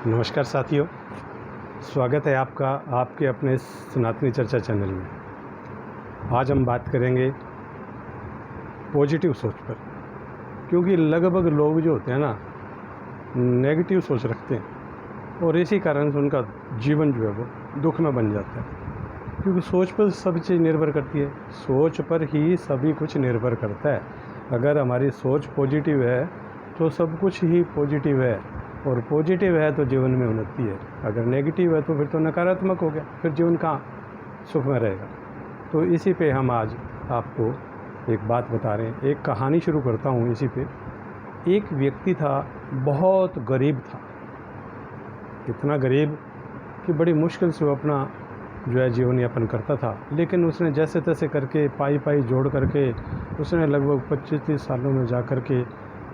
नमस्कार साथियों, स्वागत है आपका आपके अपने सनातनी चर्चा चैनल में। आज हम बात करेंगे पॉजिटिव सोच पर, क्योंकि लगभग लोग जो होते हैं ना नेगेटिव सोच रखते हैं और इसी कारण से उनका जीवन जो है वो दुख में बन जाता है। क्योंकि सोच पर सब चीज़ निर्भर करती है, सोच पर ही सभी कुछ निर्भर करता है। अगर हमारी सोच पॉजिटिव है तो सब कुछ ही पॉजिटिव है, और पॉजिटिव है तो जीवन में उन्नति है। अगर नेगेटिव है तो फिर तो नकारात्मक हो गया, फिर जीवन कहाँ सुख में रहेगा। तो इसी पे हम आज आपको एक बात बता रहे हैं, एक कहानी शुरू करता हूँ इसी पे। एक व्यक्ति था, बहुत गरीब था, इतना गरीब कि बड़ी मुश्किल से वो अपना जो है जीवन यापन करता था। लेकिन उसने जैसे तैसे करके पाई पाई जोड़ करके उसने लगभग 25-30 सालों में जा कर के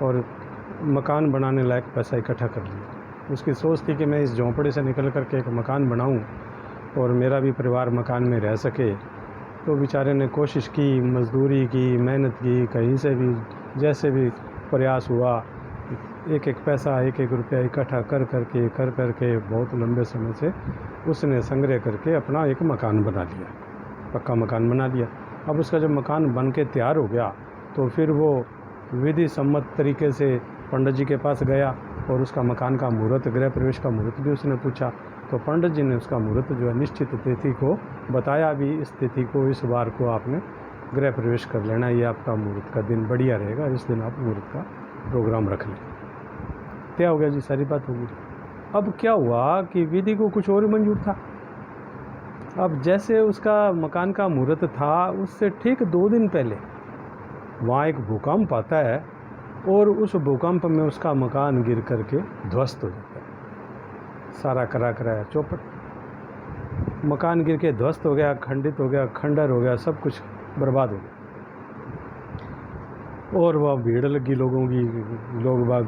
और मकान बनाने लायक पैसा इकट्ठा कर लिया। उसकी सोच थी कि मैं इस झोंपड़े से निकल करके एक मकान बनाऊं और मेरा भी परिवार मकान में रह सके। तो बेचारे ने कोशिश की, मजदूरी की, मेहनत की, कहीं से भी जैसे भी प्रयास हुआ, एक एक पैसा, एक एक रुपया इकट्ठा कर करके बहुत लंबे समय से उसने संग्रह करके अपना एक मकान बना लिया, पक्का मकान बना लिया। अब उसका जब मकान बन के तैयार हो गया तो फिर वो विधि सम्मत तरीके से पंडित जी के पास गया और उसका मकान का मुहूर्त, गृह प्रवेश का मुहूर्त भी उसने पूछा। तो पंडित जी ने उसका मुहूर्त जो है निश्चित तिथि को बताया भी, इस तिथि को, इस बार को आपने गृह प्रवेश कर लेना, ये आपका मुहूर्त का दिन बढ़िया रहेगा, इस दिन आप मुहूर्त का प्रोग्राम रख लें। क्या हो गया जी, सारी बात होगी। अब क्या हुआ कि विधि को कुछ और ही मंजूर था। अब जैसे उसका मकान का मुहूर्त था, उससे ठीक 2 दिन पहले वहाँ एक भूकंप आता है और उस भूकंप में उसका मकान गिर करके ध्वस्त हो जाता है। सारा करा कराया चौपट, मकान गिर के ध्वस्त हो गया, खंडित हो गया, खंडर हो गया, सब कुछ बर्बाद हो गया। और वह भीड़ लगी लोगों की, लोग बाग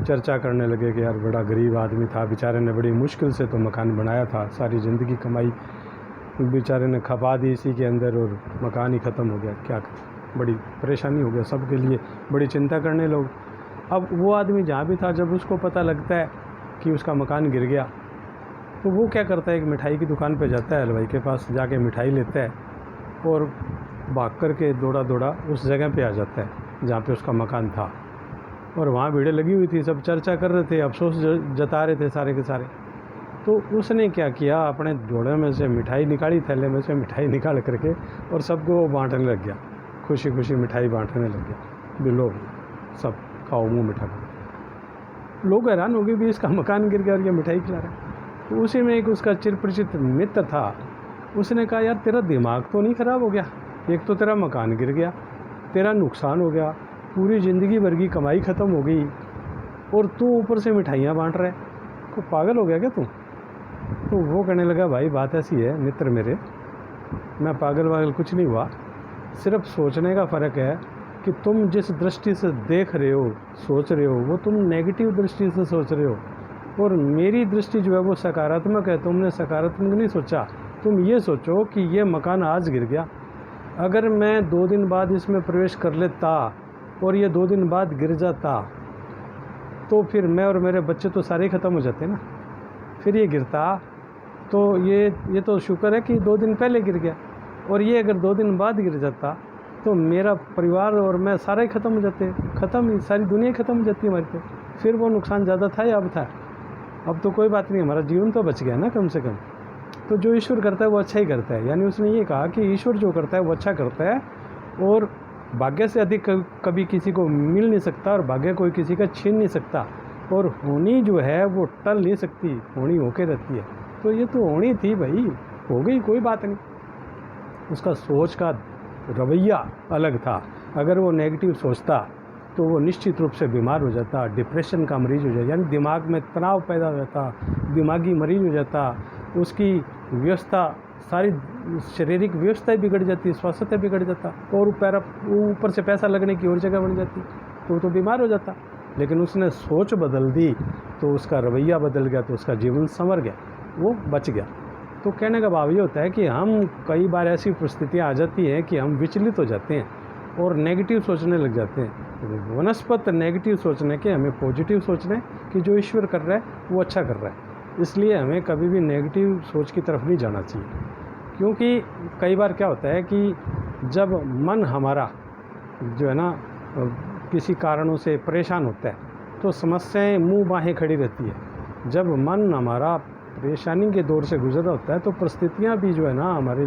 चर्चा करने लगे कि यार बड़ा गरीब आदमी था, बेचारे ने बड़ी मुश्किल से तो मकान बनाया था, सारी ज़िंदगी कमाई बेचारे ने खपा दी इसी के अंदर और मकान ही ख़त्म हो गया। क्या बड़ी परेशानी हो गया सबके लिए, बड़ी चिंता करने लोग। अब वो आदमी जहाँ भी था, जब उसको पता लगता है कि उसका मकान गिर गया तो वो क्या करता है, एक मिठाई की दुकान पे जाता है, हलवाई के पास जाके मिठाई लेता है और भाग कर के दौड़ा दौड़ा उस जगह पे आ जाता है जहाँ पे उसका मकान था। और वहाँ भीड़ लगी हुई थी, सब चर्चा कर रहे थे, अफसोस जता रहे थे सारे के सारे। तो उसने क्या किया, अपने जोड़े में से मिठाई निकाली, थैले में से मिठाई निकाल करके और सबको बांटने लग गया, खुशी खुशी मिठाई बांटने लग गया। बिलो सब खाओ, मुँह मिठा करो। लोग हैरान हो गए भी इसका मकान गिर गया और ये मिठाई खिला रहा है। तो उसी में एक उसका चिरपरिचित मित्र था, उसने कहा यार तेरा दिमाग तो नहीं ख़राब हो गया, एक तो तेरा मकान गिर गया, तेरा नुकसान हो गया, पूरी ज़िंदगी भर की कमाई ख़त्म हो गई और तू ऊपर से मिठाइयाँ बांट रहा है, तो पागल हो गया क्या तू? तो वो कहने लगा भाई बात ऐसी है मित्र मेरे, मैं पागल वागल कुछ नहीं हुआ, सिर्फ सोचने का फ़र्क है कि तुम जिस दृष्टि से देख रहे हो, सोच रहे हो, वो तुम नेगेटिव दृष्टि से सोच रहे हो और मेरी दृष्टि जो है वो सकारात्मक है। तुमने सकारात्मक नहीं सोचा, तुम ये सोचो कि ये मकान आज गिर गया, अगर मैं 2 दिन बाद इसमें प्रवेश कर लेता और ये 2 दिन बाद गिर जाता तो फिर मैं और मेरे बच्चे तो सारे ख़त्म हो जाते ना। फिर ये गिरता तो ये तो शुक्र है कि 2 दिन पहले गिर गया, और ये अगर 2 दिन बाद गिर जाता तो मेरा परिवार और मैं सारे ही ख़त्म हो जाते, ख़त्म ही, सारी दुनिया ख़त्म हो जाती हमारी। तो फिर वो नुकसान ज़्यादा था या अब था? अब तो कोई बात नहीं, हमारा जीवन तो बच गया ना कम से कम। तो जो ईश्वर करता है वो अच्छा ही करता है। यानी उसने ये कहा कि ईश्वर जो करता है वो अच्छा करता है और भाग्य से अधिक कभी किसी को मिल नहीं सकता और भाग्य कोई किसी का छीन नहीं सकता, और होनी जो है वो टल नहीं सकती, होनी होके रहती है। तो ये तो होनी थी भाई, हो गई, कोई बात नहीं। उसका सोच का रवैया अलग था। अगर वो नेगेटिव सोचता तो वो निश्चित रूप से बीमार हो जाता, डिप्रेशन का मरीज हो जाता, यानी दिमाग में तनाव पैदा हो जाता, दिमागी मरीज हो जाता, उसकी व्यवस्था, सारी शारीरिक व्यवस्था बिगड़ जाती, स्वास्थ्य बिगड़ जाता और ऊपर से पैसा लगने की और जगह बन जाती, तो बीमार हो जाता। लेकिन उसने सोच बदल दी तो उसका रवैया बदल गया, तो उसका जीवन संवर गया, वो बच गया। तो कहने का भाव ये होता है कि हम कई बार ऐसी परिस्थितियाँ आ जाती हैं कि हम विचलित हो जाते हैं और नेगेटिव सोचने लग जाते हैं। वनस्पत नेगेटिव सोचने के हमें पॉजिटिव सोचने कि जो ईश्वर कर रहा है वो अच्छा कर रहा है। इसलिए हमें कभी भी नेगेटिव सोच की तरफ नहीं जाना चाहिए, क्योंकि कई बार क्या होता है कि जब मन हमारा जो है ना किसी कारणों से परेशान होता है तो समस्याएं मुंह बाहें खड़ी रहती है। जब मन हमारा परेशानी के दौर से गुजर रहा होता है तो परिस्थितियां भी जो है ना हमारे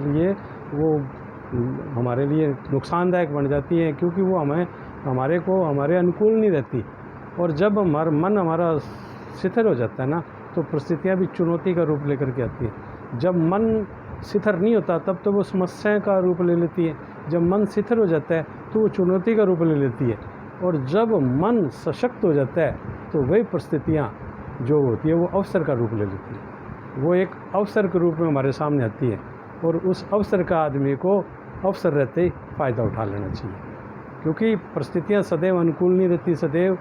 लिए नुकसानदायक बन जाती हैं, क्योंकि वो हमारे अनुकूल नहीं रहती। और जब मन हमारा शिथिल हो जाता है ना तो परिस्थितियां भी चुनौती का रूप लेकर के आती है। जब मन शिथिल नहीं होता तब तो वो समस्या का रूप ले लेती है, जब मन शिथिल हो जाता है तो वो चुनौती का रूप ले लेती है, और जब मन सशक्त हो जाता है तो वही परिस्थितियाँ जो होती है वो अवसर का रूप ले लेती है। वो एक अवसर के रूप में हमारे सामने आती है, और उस अवसर का आदमी को अवसर रहते ही फ़ायदा उठा लेना चाहिए, क्योंकि परिस्थितियाँ सदैव अनुकूल नहीं रहती, सदैव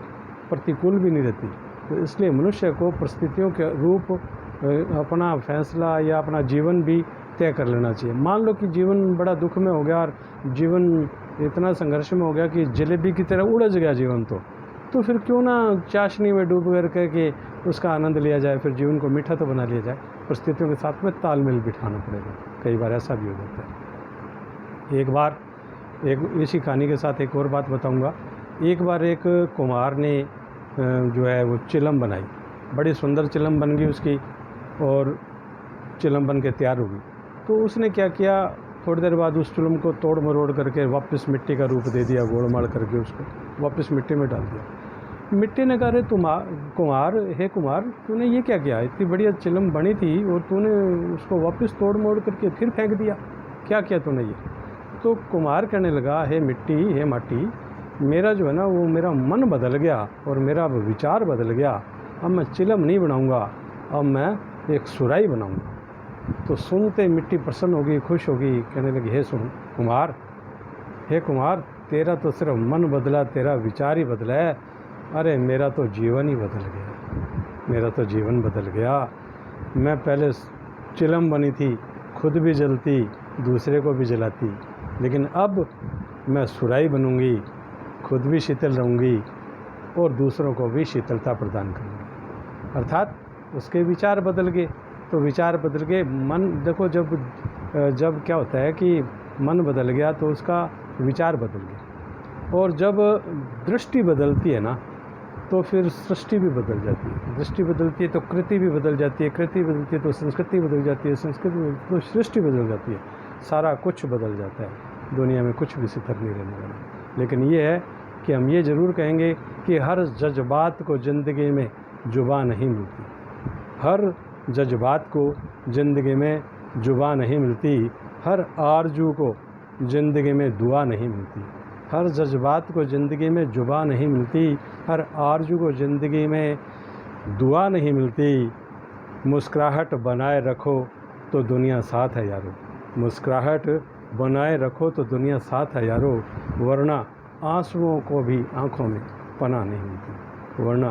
प्रतिकूल भी नहीं रहती। तो इसलिए मनुष्य को परिस्थितियों के रूप अपना फैसला या अपना जीवन भी तय कर लेना चाहिए। मान लो कि जीवन बड़ा दुख में हो गया और जीवन इतना संघर्ष में हो गया कि जलेबी की तरह उड़ज गया जीवन, तो फिर क्यों ना चाशनी में डूब कर के उसका आनंद लिया जाए, फिर जीवन को मीठा तो बना लिया जाए। परिस्थितियों के साथ में तालमेल बिठाना पड़ेगा, कई बार ऐसा भी हो जाता है। एक बार इसी कहानी के साथ एक और बात बताऊंगा। एक बार एक कुम्हार ने जो है वो चिलम बनाई, बड़ी सुंदर चिलम बन गई उसकी, और चिलम बन के तैयार हो गई। तो उसने क्या किया, थोड़ी देर बाद उस चिलम को तोड़ मरोड़ करके वापस मिट्टी का रूप दे दिया, गोड़माड़ करके उसको वापस मिट्टी में डाल दिया। मिट्टी ने कहा, अरे कुमार तूने ये क्या किया, इतनी बढ़िया चिलम बनी थी और तूने उसको वापस तोड़ मोड़ करके फिर फेंक दिया, क्या किया तूने ये। तो कुम्हार कहने लगा, हे माटी, मेरा जो है ना वो मेरा मन बदल गया और मेरा विचार बदल गया। अब मैं चिलम नहीं बनाऊंगा, अब मैं एक सुराही बनाऊंगा। तो सुनते मिट्टी प्रसन्न होगी, खुश होगी, कहने लगी, हे कुमार, तेरा तो सिर्फ मन बदला, तेरा विचार ही बदला है। अरे मेरा तो जीवन ही बदल गया, मैं पहले चिलम बनी थी, खुद भी जलती, दूसरे को भी जलाती, लेकिन अब मैं सुराही बनूंगी, खुद भी शीतल रहूँगी और दूसरों को भी शीतलता प्रदान करूँगी। अर्थात उसके विचार बदल गए। तो विचार बदल गए, मन देखो, जब क्या होता है कि मन बदल गया तो उसका विचार बदल गया, और जब दृष्टि बदलती है ना तो फिर सृष्टि भी बदल जाती है। दृष्टि बदलती है तो कृति भी बदल जाती है, कृति बदलती है तो संस्कृति बदल जाती है, संस्कृति तो सृष्टि बदल जाती है, सारा कुछ बदल जाता है। दुनिया में कुछ भी स्थिर नहीं रहने वाला। लेकिन ये है कि हम ये ज़रूर कहेंगे कि हर जज्बात को ज़िंदगी में जुबान नहीं मिलती, हर जज्बात को ज़िंदगी में जुबान नहीं मिलती, हर आरजू को ज़िंदगी में दुआ नहीं मिलती, हर जज्बात को ज़िंदगी में जुबान नहीं मिलती, हर आरजू को ज़िंदगी में दुआ नहीं मिलती। मुस्कुराहट बनाए रखो तो दुनिया साथ है यारो, मुस्कुराहट बनाए रखो तो दुनिया साथ है यारो, वरना आंसुओं को भी आँखों में पनाह नहीं मिलती, वरना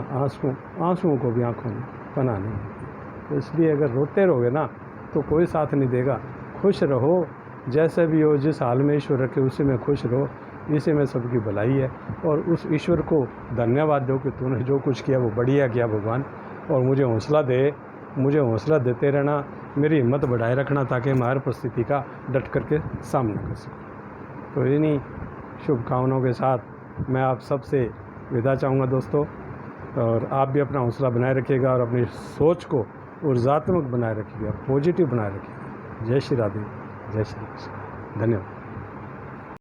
आंसुओं को भी आँखों में पनाह नहीं मिलती। तो इसलिए अगर रोते रहोगे ना तो कोई साथ नहीं देगा। खुश रहो, जैसे भी हो, जिस हाल में ईश्वर रखे उसी में खुश रहो, इसी में सबकी भलाई है। और उस ईश्वर को धन्यवाद दो कि तूने जो कुछ किया वो बढ़िया किया भगवान, और मुझे हौसला देते रहना, मेरी हिम्मत बढ़ाए रखना, ताकि मैं हर परिस्थिति का डट करके सामना कर सकूँ। तो इन्हीं शुभकामनाओं के साथ मैं आप सबसे विदा चाहूँगा दोस्तों, और आप भी अपना हौसला बनाए रखिएगा और अपनी सोच को ऊर्जात्मक बनाए रखिएगा, पॉजिटिव बनाए रखिएगा। जय श्री राधे, जय श्री कृष्ण, धन्यवाद।